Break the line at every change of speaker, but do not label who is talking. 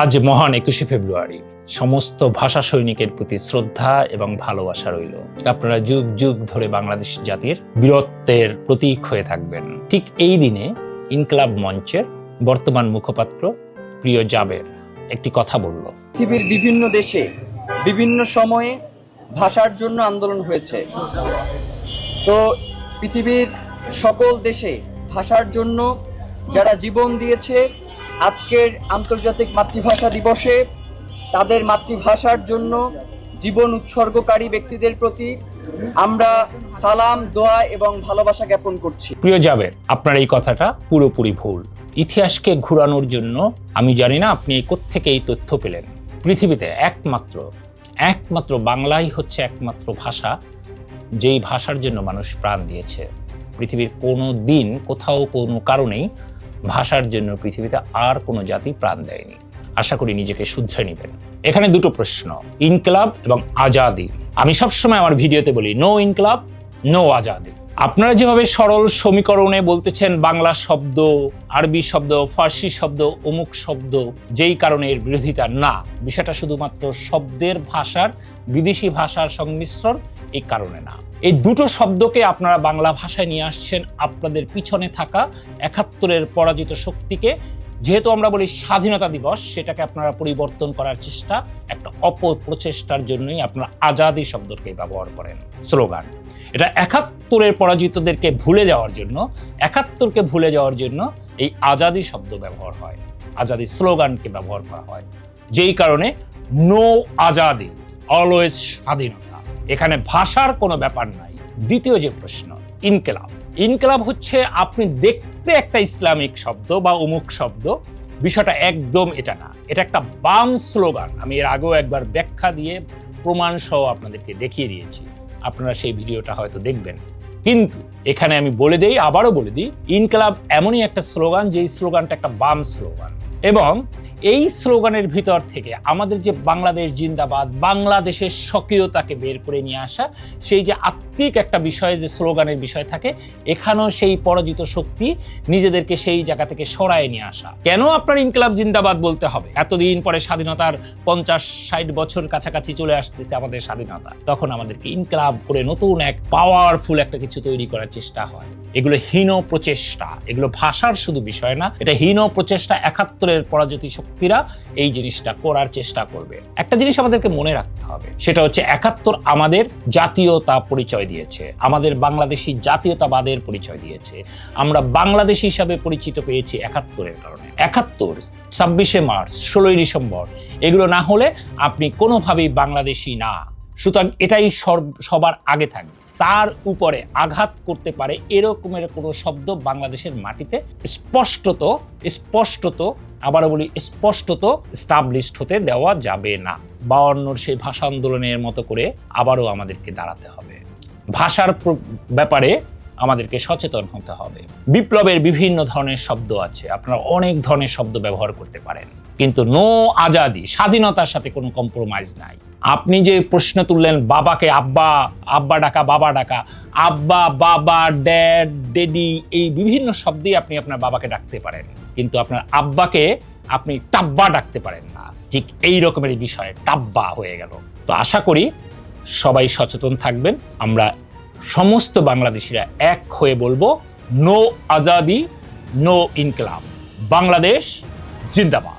আজ মহান 21শে ফেব্রুয়ারি। সমস্ত ভাষা সৈনিকের প্রতি শ্রদ্ধা এবং ভালোবাসা রইল। আপনারা যুগ যুগ ধরে বাংলাদেশ জাতির বীরত্বের প্রতীক হয়ে থাকবেন। ঠিক এই দিনে ইনকলাব মঞ্চের বর্তমান মুখপাত্র প্রিয় জাবের একটি কথা বলল।
পৃথিবীর বিভিন্ন দেশে বিভিন্ন সময়ে ভাষার জন্য আন্দোলন হয়েছে। তো পৃথিবীর সকল দেশে ভাষার জন্য যারা জীবন দিয়েছে, আজকের আন্তর্জাতিক মাতৃভাষা দিবসে তাদের মাতৃভাষার জন্য জীবন উৎসর্গকারী ব্যক্তিদের প্রতি আমরা সালাম, দোয়া এবং ভালোবাসা জ্ঞাপন করছি।
প্রিয় জাবের, আপনার এই কথাটা পুরোপুরি ভুল। ইতিহাসকে ঘুরানোর জন্য আমি জানি না আপনি কোত্থেকে এই তথ্য পেলেন। পৃথিবীতে একমাত্র বাংলাই হচ্ছে একমাত্র ভাষা যেই ভাষার জন্য মানুষ প্রাণ দিয়েছে। পৃথিবীর কোনো দিন কোথাও কোনো কারণেই ভাষার জন্য পৃথিবীতে আর কোনো জাতি প্রাণ দেয়নি। আশা করি নিজেকে শুধরে নেবেন। এখানে দুটো প্রশ্ন, ইনকলাব এবং আজাদি। আমি সবসময় আমার ভিডিওতে বলি নো ইনকলাব, নো আজাদি। আপনারা যেভাবে সরল সমীকরণে বলতেছেন বাংলা শব্দ, আরবি শব্দ, ফার্সি শব্দ, অমুক শব্দ যেই কারণে এর বিরোধিতা, না, বিষয়টা শুধুমাত্র শব্দের ভাষার বিদেশি ভাষার সংমিশ্রণ, এই কারণে না। এই দুটো শব্দকে আপনারা বাংলা ভাষায় নিয়ে আসছেন আপনাদের পিছনে থাকা ৭১-এর পরাজিত শক্তিকে। যেহেতু আমরা বলি স্বাধীনতা দিবস, সেটাকে আপনারা পরিবর্তন করার চেষ্টা, একটা অপপ্রচেষ্টার জন্যই আপনারা আজাদি শব্দকে ব্যবহার করেন। স্লোগান, এটা ৭১-এর পরাজিতদেরকে ভুলে যাওয়ার জন্য, ৭১-কে ভুলে যাওয়ার জন্য এই আজাদি শব্দ ব্যবহার হয়, আজাদি স্লোগানকে ব্যবহার করা হয়। যেই কারণে নো আজাদি, অলওয়েজ স্বাধীনতা। এখানে ভাষার কোনো ব্যাপার নাই। দ্বিতীয় যে প্রশ্ন, ইনকলাব হচ্ছে আপনি দেখতে একটা ইসলামিক শব্দ বা অমুক শব্দ, বিষয়টা একদম এটা না। এটা একটা বাম স্লোগান। আমি এর আগেও একবার ব্যাখ্যা দিয়ে প্রমাণ সহ আপনাদেরকে দেখিয়ে দিয়েছি, আপনারা সেই ভিডিওটা হয়তো দেখবেন। কিন্তু এখানে আমি বলে দেই, আবারও বলে দিই, ইনকলাব এমনই একটা স্লোগান যেই স্লোগানটা একটা বাম স্লোগান। এবং এই স্লোগানের ভিতর থেকে আমাদের যে বাংলাদেশ জিন্দাবাদ, বাংলাদেশের স্বকীয়তাকে বের করে নিয়ে আসা, সেই যে আত্মিক একটা বিষয় যে স্লোগানের বিষয় থাকে, এখানেও সেই পরাজিত শক্তি নিজেদেরকে সেই জায়গা থেকে সরায় নিয়ে আসা। কেন আপনার ইনকলাব জিন্দাবাদ বলতে হবে? এতদিন পরে স্বাধীনতার ৫০-৬০ বছর কাছাকাছি চলে আসতেছে আমাদের স্বাধীনতা, তখন আমাদেরকে ইনকলাব করে নতুন এক পাওয়ারফুল একটা কিছু তৈরি করার চেষ্টা হয়। এগুলো হীন প্রচেষ্টা, এগুলো ভাষার শুধু বিষয় না, এটা হীন প্রচেষ্টা। ৭১-এর পরাজিত শক্তিরা এই জিনিসটা করার চেষ্টা করবে। একটা জিনিস আমাদেরকে মনে রাখতে হবে, সেটা হচ্ছে ৭১ আমাদের জাতীয়তা পরিচয় দিয়েছে, আমাদের বাংলাদেশি জাতীয়তাবাদের পরিচয় দিয়েছে। আমরা বাংলাদেশি হিসাবে পরিচিত পেয়েছি ৭১-এর কারণে। ৭১, ২৬শে মার্চ, ১৬ই ডিসেম্বর, এগুলো না হলে আপনি কোনোভাবেই বাংলাদেশি না। সুতরাং এটাই সবার আগে থাকবে। তার উপরে আঘাত করতে পারে এরকমের কোনো শব্দ বাংলাদেশের মাটিতে স্পষ্টত আবারও বলি স্পষ্টত এস্টাবলিশড হতে দেওয়া যাবে না। ৫২ সেই ভাষা আন্দোলনের মতো করে আবারও আমাদেরকে দাঁড়াতে হবে। ভাষার ব্যাপারে আমাদেরকে সচেতন হতে হবে। বিপ্লবের বিভিন্ন ধরনের শব্দ আছে, আপনারা অনেক ধরনের শব্দ ব্যবহার করতে পারেন, কিন্তু নো আজাদি, স্বাধীনতার সাথে কোনো কম্প্রোমাইজ নাই। আপনি যে প্রশ্ন তুললেন, বাবাকে আব্বা ডাকা, বাবা ডাকা, আব্বা, বাবা, ড্যাড, ডেডি, এই বিভিন্ন শব্দেই আপনি আপনার বাবাকে ডাকতে পারেন, কিন্তু আপনার আব্বাকে আপনি টাব্বা ডাকতে পারেন না। ঠিক এই রকমের বিষয় টাব্বা হয়ে গেল। তো আশা করি সবাই সচেতন থাকবেন। আমরা সমস্ত বাংলাদেশিরা এক হয়ে বলবো নো আজাদি, নো ইনকলাব, বাংলাদেশ জিন্দাবাদ।